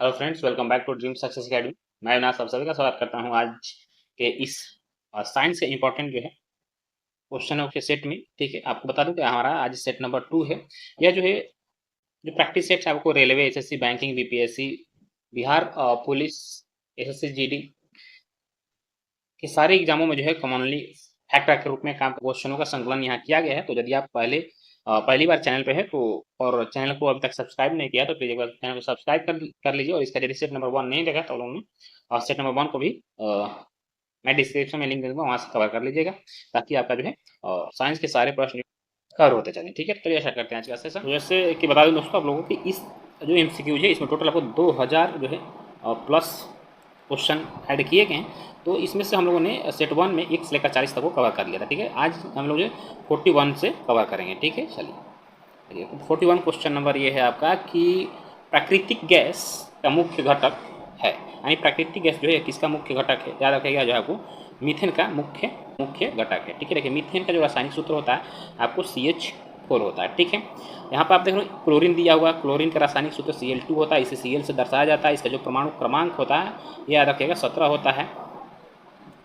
Hello friends, welcome back to dream success academy. मैं अविनाश, आप सभी का स्वागत करता हूं आज के इस साइंस के इंपॉर्टेंट जो है क्वेश्चनों के सेट में। ठीक है, आपको बता दूं कि हमारा आज सेट नंबर 2 है। यह जो है जो प्रैक्टिस सेट्स आपको railway, SSC, banking, BPSC, Bihar police, SSC GD के सारे एग्जामों में जो है कॉमनली फैक्टर के रूप में काम क्वेश्चनों का संकलन यहाँ किया गया है। तो यदि आप पहली बार चैनल पे है तो और चैनल को अभी तक सब्सक्राइब नहीं किया तो प्लीज एक बार चैनल को सब्सक्राइब कर लीजिए। और इसका यदि सेट नंबर 1 नहीं देखा तो लोगों ने सेट नंबर 1 को भी मैं डिस्क्रिप्शन में लिंक दे दूंगा, वहाँ से कवर कर लीजिएगा ताकि आपका जो है साइंस के सारे प्रश्न कवर होते चलें। ठीक है, तो ऐसा करते हैं आज का सेशन। तो जैसे कि बता दूं दोस्तों आप लोगों की, इस जो एमसीक्यूज है इसमें टोटल आपको 2000 जो है प्लस क्वेश्चन ऐड किए गए हैं। तो इसमें से हम लोगों ने सेट 1 में 1 से लेकर 40 तक को कवर कर लिया था। ठीक है, आज हम लोग जो 41 से कवर करेंगे। ठीक है, चलिए 41 क्वेश्चन नंबर ये है आपका कि प्राकृतिक गैस का मुख्य घटक है, यानी प्राकृतिक गैस जो है किसका मुख्य घटक है, याद रखिएगा जो है आपको मीथेन का मुख्य घटक है। ठीक है, देखिए मीथेन का जो रासायनिक सूत्र होता है आपको CH4 होता है। ठीक है, यहाँ पर आप देख रहे हो क्लोरीन दिया हुआ, क्लोरीन का रासायनिक सूत्र Cl2 होता है, इसे Cl से दर्शाया जाता है। इसका जो परमाणु क्रमांक होता है ये याद रखिएगा 17 होता है।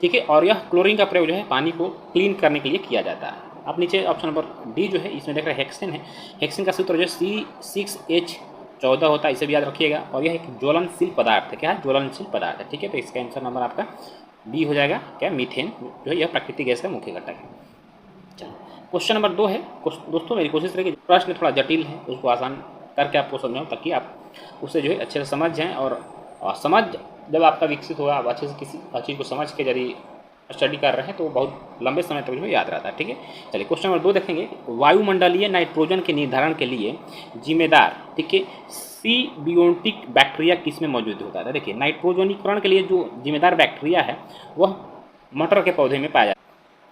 ठीक है, और यह क्लोरीन का प्रयोग जो है पानी को क्लीन करने के लिए किया जाता है। अब नीचे ऑप्शन नंबर डी जो है इसमें देख रहे हैं हेक्सेन है। हेक्सेन का सूत्र जो है C6H14 होता है, इसे भी याद रखिएगा। और यह एक ज्वलनशील पदार्थ है। क्या है? ज्वलनशील पदार्थ है। ठीक है, तो इसका आंसर नंबर आपका डी हो जाएगा। क्या? मीथेन जो है यह प्राकृतिक गैस का मुख्य घटक है। चलो क्वेश्चन नंबर 2 है। दोस्तों मेरी कोशिश रहेगी प्रश्न थोड़ा जटिल है उसको आसान करके आपको समझाऊँ ताकि आप उसे जो है अच्छे से समझ जाएँ। और समझ जब आपका विकसित होगा, आप अच्छे से किसी चीज़ को समझ के यदि स्टडी कर रहे हैं तो बहुत लंबे समय तक जो याद रहता है। ठीक है, चलिए क्वेश्चन नंबर 2 देखेंगे। वायुमंडलीय नाइट्रोजन के निर्धारण के लिए जिम्मेदार, ठीक है, सीबियोटिक बैक्टीरिया किसमें मौजूद होता है? देखिए नाइट्रोजनीकरण के लिए जो जिम्मेदार बैक्टीरिया है वह मटर के पौधे में पाया जाता है।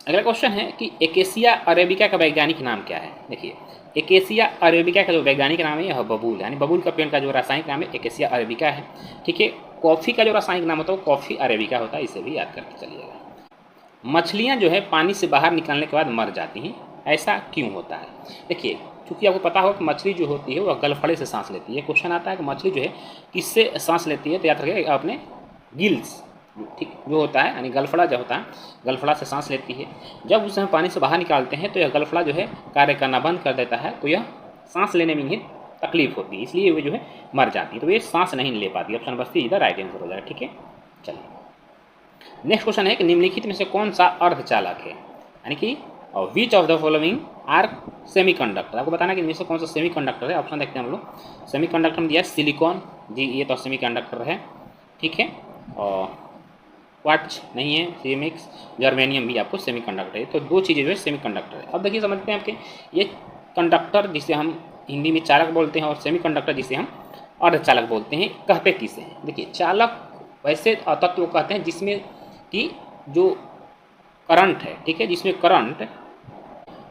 अगला क्वेश्चन है कि एकेसिया अरेबिका का वैज्ञानिक नाम क्या है? देखिए एकेसिया अरेबिका का जो वैज्ञानिक नाम है यह बबूल, यानी बबूल का पेड़ का जो रासायनिक नाम है एकेसिया अरेबिका है। ठीक है, कॉफ़ी का जो रासायनिक नाम होता है वो कॉफ़ी अरेबिका होता है, इसे भी याद करके चलिएगा। मछलियाँ जो है पानी से बाहर निकलने के बाद मर जाती हैं, ऐसा क्यों होता है? देखिए क्योंकि आपको पता होगा कि मछली जो होती है वह गलफड़े से सांस लेती है। क्वेश्चन आता है कि मछली जो है किससे सांस लेती है, तो याद रखिएगा अपने गिल्स, ठीक जो होता है, यानी गलफड़ा जो होता है गलफड़ा से सांस लेती है। जब उसे हम पानी से बाहर निकालते हैं तो यह गलफड़ा जो है कार्य करना बंद कर देता है, तो यह सांस लेने में ही तकलीफ होती है, इसलिए वे जो है मर जाती है। तो ये सांस नहीं ले पाती। ऑप्शन नंबर सी इधर राइट आंसर हो जाएगा। ठीक है, चलिए नेक्स्ट क्वेश्चन है कि निम्नलिखित में से कौन सा अर्धचालक है, यानी कि which of the following are semiconductor. आपको बताना कि इनमें से कौन सा सेमीकंडक्टर है। ऑप्शन देखते हैं हम लोग। सेमीकंडक्टर में दिया सिलिकॉन, जी ये तो सेमीकंडक्टर है। ठीक है, और क्वार्ट्ज नहीं है, सीएमएक्स, जर्मेनियम भी आपको सेमीकंडक्टर है। तो दो चीज़ें जो है सेमीकंडक्टर है। अब देखिए समझते हैं आपके ये कंडक्टर जिसे हम हिंदी में चालक बोलते हैं और सेमीकंडक्टर जिसे हम अर्धचालक बोलते हैं, कहते किसे हैं? देखिए चालक वैसे तत्व कहते हैं जिसमें कि जो करंट है, ठीक है, जिसमें करंट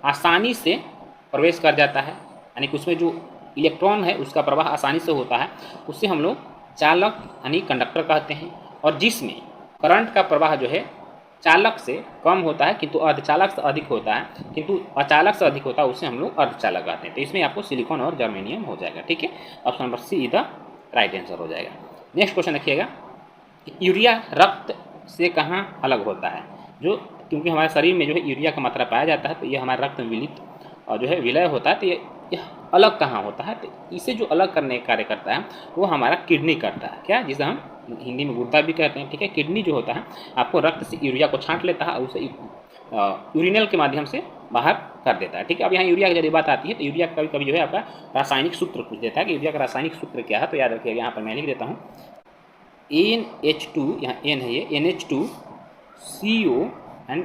आसानी से प्रवेश कर जाता है, यानी कि उसमें जो इलेक्ट्रॉन है उसका प्रवाह आसानी से होता है, उससे हम लोग चालक यानी कंडक्टर कहते हैं। और जिसमें करंट का प्रवाह जो है चालक से कम होता है किंतु अर्धचालक से अधिक होता है, किंतु अचालक से अधिक होता है, उसे हम लोग अर्धचालक कहते हैं। तो इसमें आपको सिलिकॉन और जर्मेनियम हो जाएगा। ठीक है, ऑप्शन नंबर सी इधर राइट आंसर हो जाएगा। नेक्स्ट क्वेश्चन देखिएगा, यूरिया रक्त से कहाँ अलग होता है? जो क्योंकि हमारे शरीर में जो है यूरिया का मात्रा पाया जाता है तो ये हमारे रक्त में विलित और जो है विलय होता है, तो ये अलग कहाँ होता है? तो इसे जो अलग करने का कार्य करता है वो हमारा किडनी करता है। क्या? जिसे हम हिंदी में गुर्दा भी कहते हैं। ठीक है, किडनी जो होता है आपको रक्त से यूरिया को छांट लेता है और उसे यूरिनल के माध्यम से बाहर कर देता है। ठीक है, अब यहाँ यूरिया की यदि बात आती है तो यूरिया कभी कभी जो है आपका रासायनिक सूत्र पूछ देता है कि यूरिया का रासायनिक सूत्र क्या है। तो याद रखिएगा, यहाँ पर मैं लिख देता हूँ NH2, यहाँ N है ये NH2 CO एंड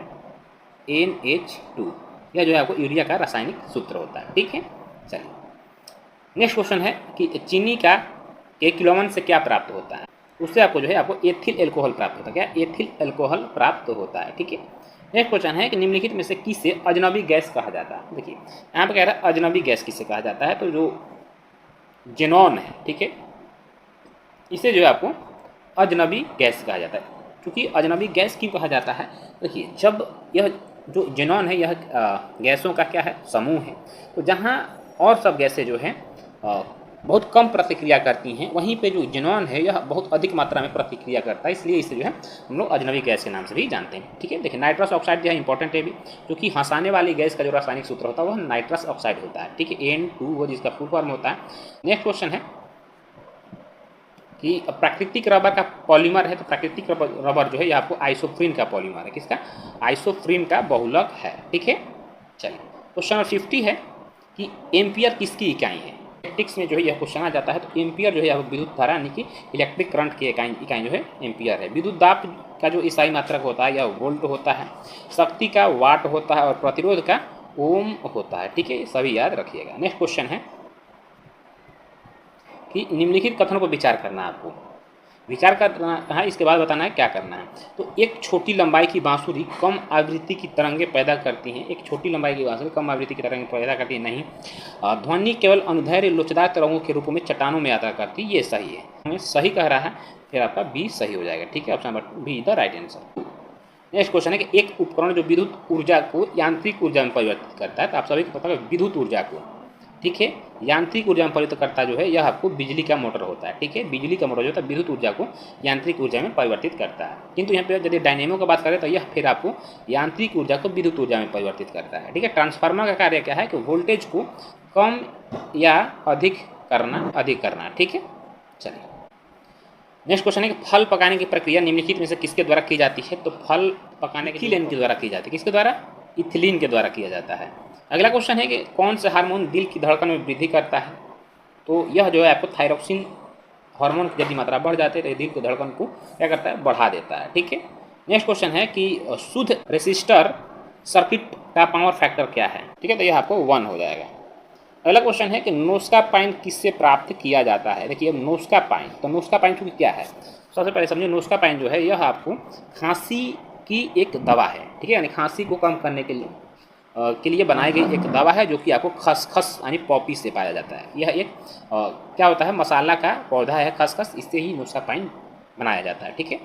NH2, यह जो है आपको यूरिया का रासायनिक सूत्र होता है। ठीक है, चलिए नेक्स्ट क्वेश्चन है कि चीनी का के किलोवन से क्या प्राप्त होता है? उससे आपको जो है आपको एथिल एल्कोहल प्राप्त होता है। क्या? एथिल एल्कोहल प्राप्त होता है। ठीक है, नेक्स्ट क्वेश्चन है कि निम्नलिखित में से किसे अजनबी गैस कहा जाता है? देखिए यहाँ पर कह रहा है अजनबी गैस किसे कहा जाता है, तो जो जेनॉन है, ठीक है, इसे जो है आपको अजनबी गैस कहा जाता है। क्योंकि अजनबी गैस क्यों कहा जाता है? देखिए जब यह जो जेनॉन है यह गैसों का क्या है? समूह है। तो जहाँ और सब गैसें जो हैं बहुत कम प्रतिक्रिया करती हैं, वहीं पे जो ज़ेनॉन है यह बहुत अधिक मात्रा में प्रतिक्रिया करता है, इसलिए इसे जो है हम लोग अजनबी गैस के नाम से भी जानते हैं। ठीक है, देखिए नाइट्रस ऑक्साइड जो है इंपॉर्टेंट है भी, क्योंकि हंसाने वाली गैस का जो रासायनिक सूत्र होता है वह नाइट्रस ऑक्साइड होता है। ठीक है, N2 वो जिसका फुल फॉर्म होता है। नेक्स्ट क्वेश्चन है कि प्राकृतिक रबर का पॉलीमर है, तो प्राकृतिक रबर जो है ये आपको आइसोप्रीन का पॉलीमर है। किसका? आइसोप्रीन का बहुलक है। ठीक है, चलिए क्वेश्चन नंबर 50 है कि एम्पियर किसकी इकाई है। इलेक्ट्रिक्स में जो है यह क्वेश्चन आ जाता है, तो एम्पियर जो है यह विद्युत धारा यानी कि इलेक्ट्रिक करंट की इकाई जो है एम्पियर है। विद्युत दाब का जो ईसाई मात्रक होता है यह वोल्ट होता है, शक्ति का वाट होता है और प्रतिरोध का ओम होता है। ठीक है, सभी याद रखिएगा। नेक्स्ट क्वेश्चन है कि निम्नलिखित कथन पर विचार करना है, आपको विचार करना है, इसके बाद बताना है क्या करना है। तो एक छोटी लंबाई की बांसुरी कम आवृत्ति की तरंगे पैदा करती हैं। एक छोटी लंबाई की बांसुरी कम आवृत्ति की तरंगे पैदा करती है नहीं। ध्वनि केवल अनुदैर्घ्य लोचदार तरंगों के रूप में चट्टानों में यात्रा करती है, ये सही है, हमें सही कह रहा है, फिर आपका बी सही हो जाएगा। ठीक है, option number be the right answer. Next question है कि एक उपकरण जो विद्युत ऊर्जा को यांत्रिक ऊर्जा में परिवर्तित करता है, तो आप सभी को पता है विद्युत ऊर्जा को, ठीक है, यांत्रिक ऊर्जा में परिवर्तित करता जो है यह आपको बिजली का मोटर होता है। ठीक है, बिजली का मोटर जो होता है विद्युत ऊर्जा को यांत्रिक ऊर्जा में परिवर्तित करता है, किंतु यहाँ पे यदि डायनेमो की बात करें तो यह फिर आपको यांत्रिक ऊर्जा को विद्युत ऊर्जा में परिवर्तित करता है। ठीक है, ट्रांसफार्मर का कार्य क्या है कि वोल्टेज को कम या अधिक करना। ठीक है, चलिए नेक्स्ट क्वेश्चन है कि फल पकाने की प्रक्रिया निम्नलिखित में से किसके द्वारा की जाती है। तो फल पकाने के इथिलीन के द्वारा की जाती है। किसके द्वारा? इथिलीन के द्वारा किया जाता है। अगला क्वेश्चन है कि कौन सा हार्मोन दिल की धड़कन में वृद्धि करता है। तो यह जो है आपको थायरोक्सिन हार्मोन की यदि मात्रा बढ़ जाती है तो दिल की धड़कन को क्या करता है? बढ़ा देता है। ठीक है, नेक्स्ट क्वेश्चन है कि शुद्ध रेसिस्टर सर्किट का पावर फैक्टर क्या है। ठीक है, तो यह आपको 1 हो जाएगा। अगला क्वेश्चन है कि नोस्कापाइन किससे प्राप्त किया जाता है। देखिए नोस्कापाइन, तो नोस्कापाइन क्योंकि क्या है, सबसे पहले समझिए नोस्कापाइन जो है यह आपको खांसी की एक दवा है। ठीक है, यानी खांसी को कम करने के लिए बनाई गई एक दवा है जो कि आपको खसखस यानी पॉपी से पाया जाता है। यह एक क्या होता है, मसाला का पौधा है खसखस, इससे ही नोस्कापाइन बनाया जाता है। ठीक है,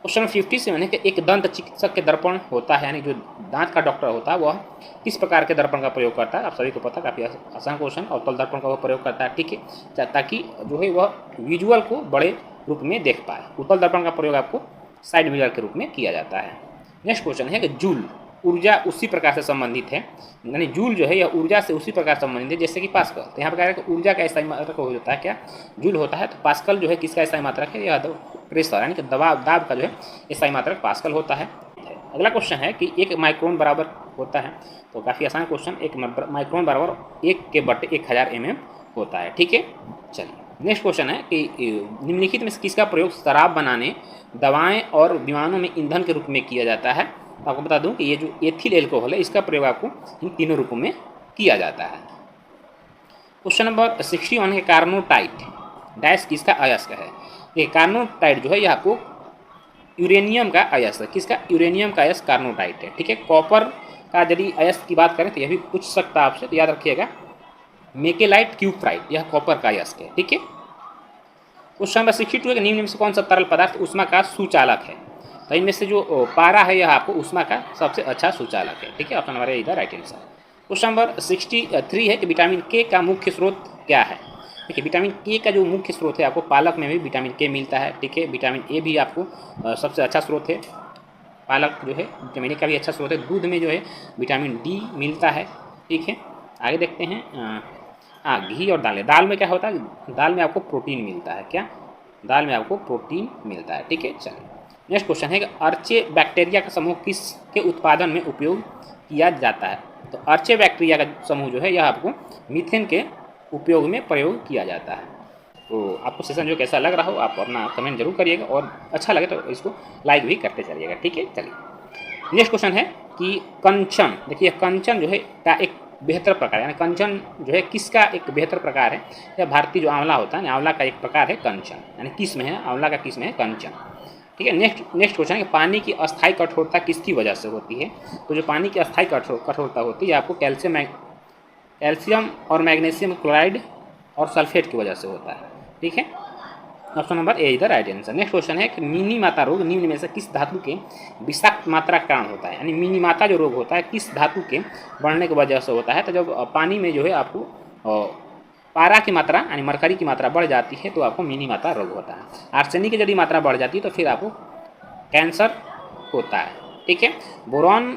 क्वेश्चन 57 है कि एक दंत चिकित्सक के दर्पण होता है, यानी जो दांत का डॉक्टर होता है वह किस प्रकार के दर्पण का प्रयोग करता है। आप सभी को पता, काफ़ी आसान क्वेश्चन, अवतल दर्पण का वह प्रयोग करता है। ठीक है, ताकि जो है वह विजुअल को बड़े रूप में देख पाए। उत्तल दर्पण का प्रयोग आपको साइड मिरर के रूप में किया जाता है। नेक्स्ट क्वेश्चन है कि जूल ऊर्जा उसी प्रकार से संबंधित है, यानी जूल जो है यह ऊर्जा से उसी प्रकार संबंधित है जैसे कि पास्कल। तो यहाँ पर कह रहा है कि ऊर्जा का स्थायी मात्रक हो जाता है क्या, जूल होता है। तो पास्कल जो है किसका स्थायी मात्रक है, यह प्रेशर यानी कि दाब का जो है स्थायी मात्रक पास्कल होता है। अगला क्वेश्चन है कि 1 माइक्रोन बराबर होता है। तो काफ़ी आसान क्वेश्चन, 1 माइक्रोन बराबर 1/1000 mm होता है। ठीक है, चलिए नेक्स्ट क्वेश्चन है कि निम्नलिखित में किसका प्रयोग शराब बनाने, दवाएं और विमानों में ईंधन के रूप में किया जाता है। आपको बता दूं कि ये जो एथिल एल्कोहल है इसका प्रयोग आपको इन तीनों रूपों में किया जाता है। क्वेश्चन नंबर 61 है कार्नोटाइट डैश किसका अयस्क है। ये कार्नोटाइट जो है यह आपको यूरेनियम का अयस्क है। किसका? यूरेनियम का अयस्क कार्नोटाइट है। ठीक है, कॉपर का यदि अयस्क की बात करें तो यह भी पूछ सकता है आपसे, तो याद रखिएगा मेकेलाइट क्यूप्राइट, यह कॉपर का अयस्क है। ठीक है, क्वेश्चन नंबर 62 है कि निम्न में से कौन सा तरल पदार्थ उष्मा का सुचालक है। तो इनमें से जो पारा है यह आपको उष्मा का सबसे अच्छा सुचालक है। ठीक है, ऑप्शन नंबर इधर राइट आंसर। क्वेश्चन नंबर 63 है कि विटामिन के का मुख्य स्रोत क्या है। देखिए विटामिन के का जो मुख्य स्रोत है, आपको पालक में भी विटामिन के मिलता है। ठीक है, विटामिन ए भी आपको सबसे अच्छा स्रोत है, पालक जो है विटामिन ए का भी अच्छा स्रोत है। दूध में जो है विटामिन डी मिलता है। ठीक है, आगे देखते हैं। घी और दालें, दाल में क्या होता है, दाल में आपको प्रोटीन मिलता है। क्या? दाल में आपको प्रोटीन मिलता है। ठीक है, चलिए नेक्स्ट क्वेश्चन है कि अर्चे बैक्टीरिया का समूह किसके उत्पादन में उपयोग किया जाता है। तो अर्चे बैक्टीरिया का समूह जो है यह आपको मीथेन के उपयोग में प्रयोग किया जाता है। तो आपको सेशन जो कैसा लग रहा हो आप अपना कमेंट जरूर करिएगा, और अच्छा लगे तो इसको लाइक भी करते चलिएगा। ठीक है, चलिए नेक्स्ट क्वेश्चन है कि कंचन, देखिए कंचन जो है का एक बेहतर प्रकार, यानी कंचन जो है किसका एक बेहतर प्रकार है। यह भारतीय जो आंवला होता है, आंवला का एक प्रकार है कंचन, यानी किस्म है आंवला का, किस्म है कंचन। ठीक है, नेक्स्ट क्वेश्चन है कि पानी की अस्थायी कठोरता किसकी वजह से होती है। तो जो पानी की अस्थायी कठोरता होती है आपको कैल्शियम और मैग्नीशियम क्लोराइड और सल्फेट की वजह से होता है। ठीक है, ऑप्शन नंबर ए इधर राइट आंसर। नेक्स्ट क्वेश्चन है कि मिनी माता रोग निम्न में से किस धातु के विषाक्त मात्रा के कारण होता है। यानी मिनी माता जो रोग होता है किस धातु के बढ़ने की वजह से होता है। तो जब पानी में जो है आपको पारा की मात्रा यानी मरकरी की मात्रा बढ़ जाती है तो आपको मिनी मात्रा रोग होता है। आर्सेनिक की यदि मात्रा बढ़ जाती है तो फिर आपको कैंसर होता है। ठीक है, बोरॉन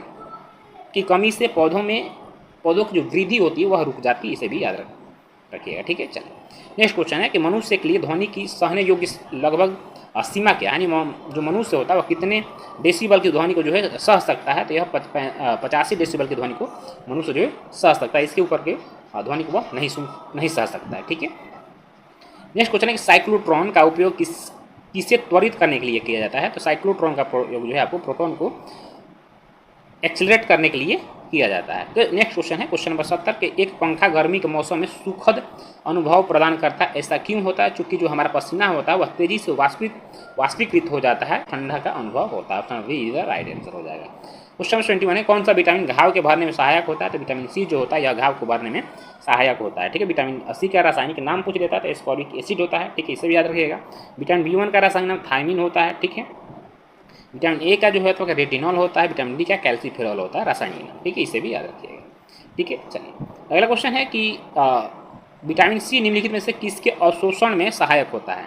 की कमी से पौधों की जो वृद्धि होती है वह रुक जाती है, इसे भी याद रखिएगा। ठीक है, चलिए नेक्स्ट क्वेश्चन है कि मनुष्य के लिए ध्वनि की सहने योग्य लगभग सीमा क्या, यानी जो मनुष्य होता है वह कितने डेसिबल की ध्वनि को जो है सह सकता है। तो यह 85 डेसिबल की ध्वनि को मनुष्य जो है सह सकता है, इसके ऊपर के ध्वनि को वह नहीं सह सकता है। ठीक है, नेक्स्ट क्वेश्चन है कि साइक्लोट्रॉन का उपयोग किसे त्वरित करने के लिए किया जाता है। तो साइक्लोट्रॉन का प्रयोग जो है आपको प्रोटॉन को एक्सेलरेट करने के लिए किया जाता है। तो नेक्स्ट क्वेश्चन है क्वेश्चन नंबर 70 के एक पंखा गर्मी के मौसम में सुखद अनुभव प्रदान करता है, ऐसा क्यों होता है। चूंकि जो हमारा पसीना होता है वह तेजी से वाष्पीकृत हो जाता है, ठंडा का अनुभव होता है। Option B is the right answer हो जाएगा। क्वेश्चन नंबर 21 है कौन सा विटामिन घाव के भरने में सहायक होता है। तो विटामिन सी जो होता है यह घाव को भरने में सहायक होता है। ठीक है, विटामिन सी का रासायनिक नाम पूछ देता है तो एस्कॉर्बिक एसिड होता है। ठीक है, इसे भी याद रखिएगा। विटामिन बी1 का रासायनिक नाम थायमिन होता है। ठीक है, विटामिन ए का जो है तो रेटिनॉल होता है। विटामिन डी का कैल्सीफेरॉल होता है रासायनिक नाम। ठीक है, इसे भी याद रखिएगा। ठीक है, चलिए अगला क्वेश्चन है कि विटामिन सी निम्नलिखित में से किसके अवशोषण में सहायक होता है।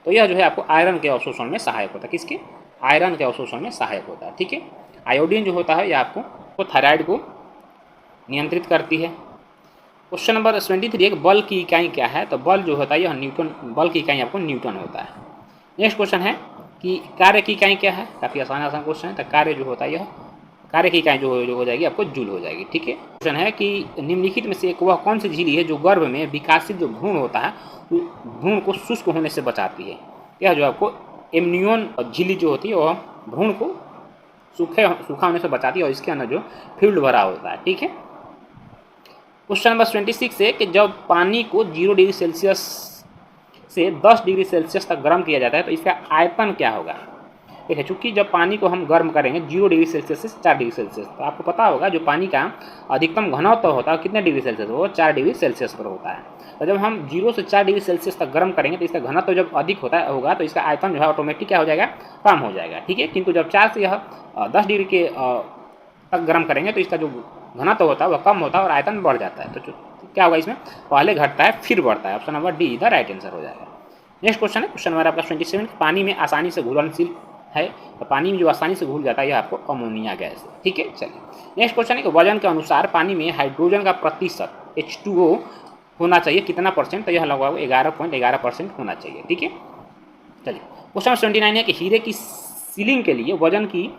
तो यह जो है आपको आयरन के अवशोषण में सहायक होता है। किसके? आयरन के अवशोषण में सहायक होता है। ठीक है, आयोडीन जो होता है यह आपको थायराइड को नियंत्रित करती है। क्वेश्चन नंबर 23 एक बल की इकाई क्या है। तो बल जो होता है यह न्यूटन, बल की इकाई आपको न्यूटन होता है। नेक्स्ट क्वेश्चन है कि कार्य की इकाई क्या है। काफ़ी आसान क्वेश्चन है। तो कार्य जो होता है यह कार्य की इकाई जो हो जाएगी आपको जूल हो जाएगी। ठीक है, क्वेश्चन है कि निम्नलिखित में से एक वह कौन सी झिल्ली है जो गर्भ में विकासित जो भ्रूण होता है भ्रूण को शुष्क होने से बचाती है। यह जो आपको एम्नियोन झिल्ली जो होती है वह भ्रूण को सूखा होने से बचाती है और इसके अंदर जो फ्लूइड भरा होता है। ठीक है, क्वेश्चन नंबर 26 है कि जब पानी को 0 डिग्री सेल्सियस से 10 डिग्री सेल्सियस तक गर्म किया जाता है तो इसका आयतन क्या होगा। ठीक है, चूँकि जब पानी को हम गर्म करेंगे 0 डिग्री सेल्सियस से 4 डिग्री सेल्सियस, तो आपको पता होगा जो पानी का अधिकतम घनत्व होता है कितने डिग्री सेल्सियस, वो 4 डिग्री सेल्सियस पर होता है। तो जब हम 0 से 4 डिग्री सेल्सियस तक गर्म करेंगे तो इसका घनत्व जब अधिक होगा तो इसका आयतन जो है ऑटोमेटिक क्या हो जाएगा, कम हो जाएगा। ठीक है, किंतु जब 4 से यह 10 डिग्री के तक गर्म करेंगे तो इसका जो घनत्व होता है वह कम होता है और आयतन बढ़ जाता है। तो क्या होगा इसमें, पहले घटता है फिर बढ़ता है। ऑप्शन नंबर डी इधर राइट आंसर हो जाएगा। नेक्स्ट क्वेश्चन है क्वेश्चन नंबर आपका 27 पानी में आसानी से घुलनशील है। तो पानी में जो आसानी से घुल जाता है यह आपको अमोनिया गैस है। ठीक है, चलिए नेक्स्ट क्वेश्चन है कि वजन के अनुसार पानी में हाइड्रोजन का प्रतिशत H2O होना चाहिए कितना परसेंट। तो यह लगभग 11.11% होना चाहिए। ठीक है, चलिए क्वेश्चन 29 है कि हीरे की सीलिंग के लिए वजन की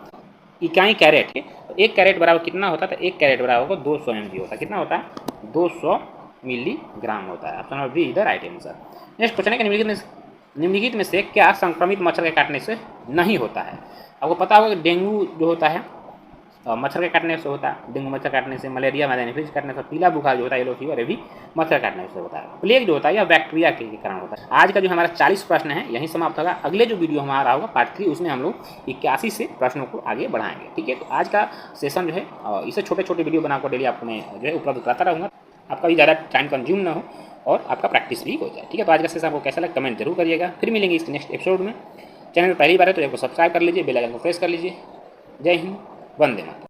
इकाई कैरेट है। तो 1 कैरेट बराबर कितना होता है। तो 1 कैरेट बराबर 200 mg होता है। कितना होता है, 200 मिलीग्राम होता है। ऑप्शन नंबर बी इधर राइट आंसर। नेक्स्ट क्वेश्चन है कि निम्नलिखित में से क्या संक्रमित मच्छर के काटने से नहीं होता है। आपको पता होगा कि डेंगू जो होता है मच्छर के काटने से होता है। डेंगू मच्छर काटने से, मलेरिया मैदानिफिज काटने से, पीला बुखार जो होता है येलो फीवर, ये भी मच्छर काटने से होता है। प्लेग जो होता है यह बैक्टीरिया के कारण होता है। आज का जो हमारा 40 प्रश्न है यहीं समाप्त होगा। अगले जो वीडियो हमारा होगा पार्ट 3 उसमें हम लोग 81 से प्रश्नों को आगे बढ़ाएंगे। ठीक है, तो आज का सेशन जो है इसे छोटे छोटे वीडियो बनाकर डेली आपको मैं जो है उपलब्ध कराता रहूँगा, आपका भी ज़्यादा टाइम कंज्यूम ना हो और आपका प्रैक्टिस भी हो जाए। ठीक है, तो आज का सेशन आपको कैसा लगा कमेंट जरूर करिएगा। फिर मिलेंगे इस नेक्स्ट एपिसोड में। चैनल में पहली बार है तो आपको सब्सक्राइब कर लीजिए, बेल आइकन को प्रेस कर लीजिए। जय हिंद, वंदे मातरम।